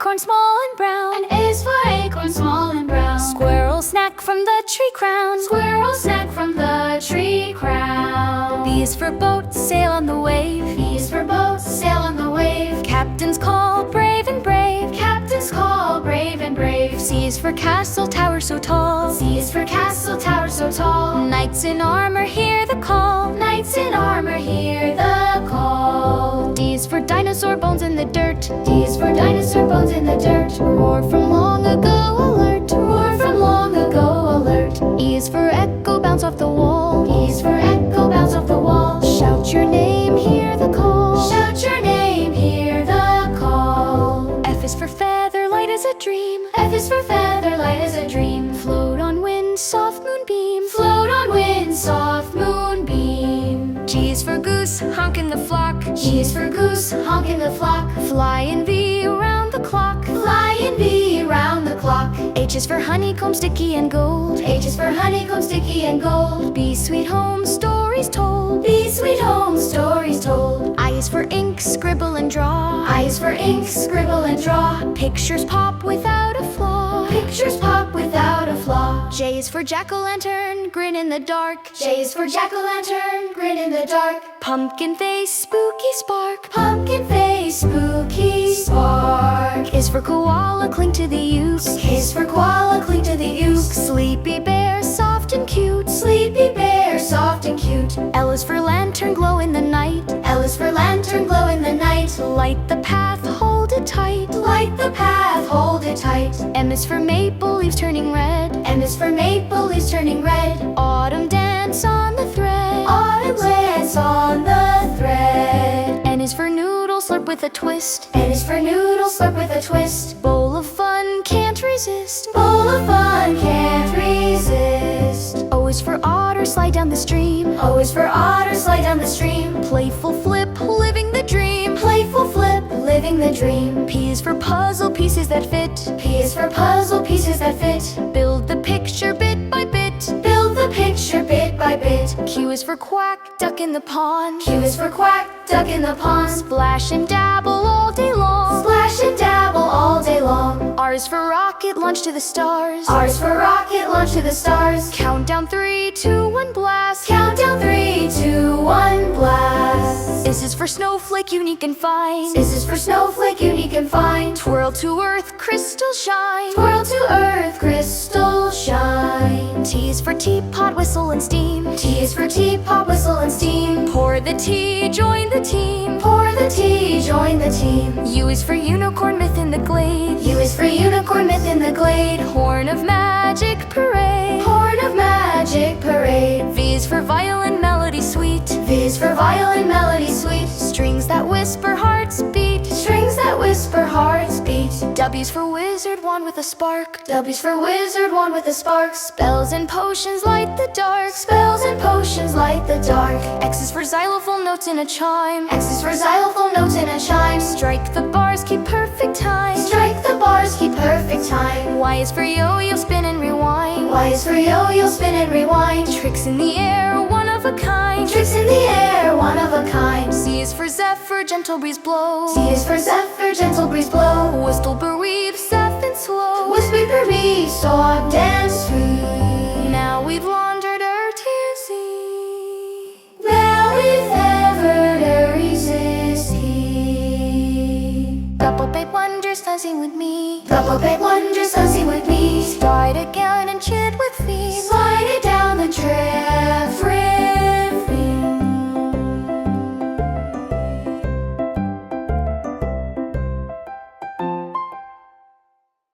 acorn small and brown. An A is for acorn, small and brown. Squirrel snack from the tree crown. Squirrel snack from the tree crown. B is for boat, sail on the wave. B is for boat, sail on the wave. Captain's call, brave and brave. Captain's call, brave and brave. C is for castle, tower so tall. C is for castle, tower so tall. Knights in armor hear the call. Knights in armor hear the call. D is for dinosaur, bones in the dirt. D is for dinosaur, bones in the dirt. Roar from long ago, alert. Roar from long ago, alert. E is for echo, bounce off the wall. E is for echo, bounce off the wall. Shout your name, hear the call. Shout your name, hear the call. F is for feather, light as a dream. F is for feather, light as a dream. Float on wind, soft moonbeam. Float on wind, soft moonbeam. G is for goose, honk in the flock. G is for goose, honk in the flock. Fly in V around the clock. Fly in V round the clock. H is for honeycomb, sticky and gold. H is for honeycomb, sticky and gold. B, sweet home, stories told. B, sweet home, stories told. I is for ink, scribble and draw. I is for ink, scribble and draw. Pictures pop without a flaw. Pictures pop without a flaw. J is for jack-o'-lantern, grin in the dark. J is for jack-o'-lantern, grin in the dark. Pumpkin face, spooky spark. Pumpkin face, spooky spark. K is for koala, cling to the uke. K is for koala, cling to the uke. Sleepy bear, soft and cute. Sleepy bear, soft and cute. L is for lantern, glow in the night. L is for lantern, glow in the night. Light the path, hold it tight. Light the path, hold it tight. M is for maple, leaves turning red. M is for maple, leaves turning red. Autumn dance on the thread. Autumn dance on the thread. N is for noodle, slurp with a twist. N is for noodle, slurp with a twist. Bowl of fun, can't resist. Bowl of fun, can't resist. O is for otter, slide down the stream. O is for otter, slide down the stream. Playful flip, living the dream. Playful flip, living the dream. P is for puzzle, pieces that fit. P is for puzzle, pieces that fit. Build the picture bit by bit. Build the picture bit by bit. Q is for quack, duck in the pond. Q is for quack, duck in the pond. Splash and dabble all day long. Splash and dabble all day long. R is for rocket, launch to the stars. R is for rocket, launch to the stars. Countdown 3, 2, 1, blast. Countdown 3, 2, 1, blast. S is for snowflake, unique and fine. This is for snowflake, unique and fine. Twirl to earth, crystal shine. Twirl to earth, crystal shine. T is for teapot, whistle and steam. T is for teapot, whistle and steam. Pour the tea, join the team. Pour the tea, join the team. U is for unicorn, myth in the glade. U is for unicorn, myth in the glade. Horn of magic parade. Horn of magic parade. V is for violin, melody sweet. V is for violin, melody sweet. Strings that whisper, hearts beat. Strings that whisper, hearts beat. W's for wizard, wand with a spark. W's for wizard, wand with a spark. Spells and potions light the dark. Spells and potions light the dark. X is for xylophone, notes in a chime. X is for xylophone, notes in a chime. Strike the bars, keep perfect time. Strike the bars, keep perfect time. Y is for yo-yo, spin and rewind. Y is for yo-yo, spin and rewind. Tricks in the air, one of a kind. Tricks in the air, one of a kind. Z is for Zephyr, gentle breeze blow. Z is for Zephyr, gentle breeze blow. Whistle, bereave, safe and slow. Whisper, me, soft and sweet. Now we've laundered our tears. See. Now we've ever to resist. Double big wonders, dancing with me. Double big wonders, dancing with me. Stride again and chant with me.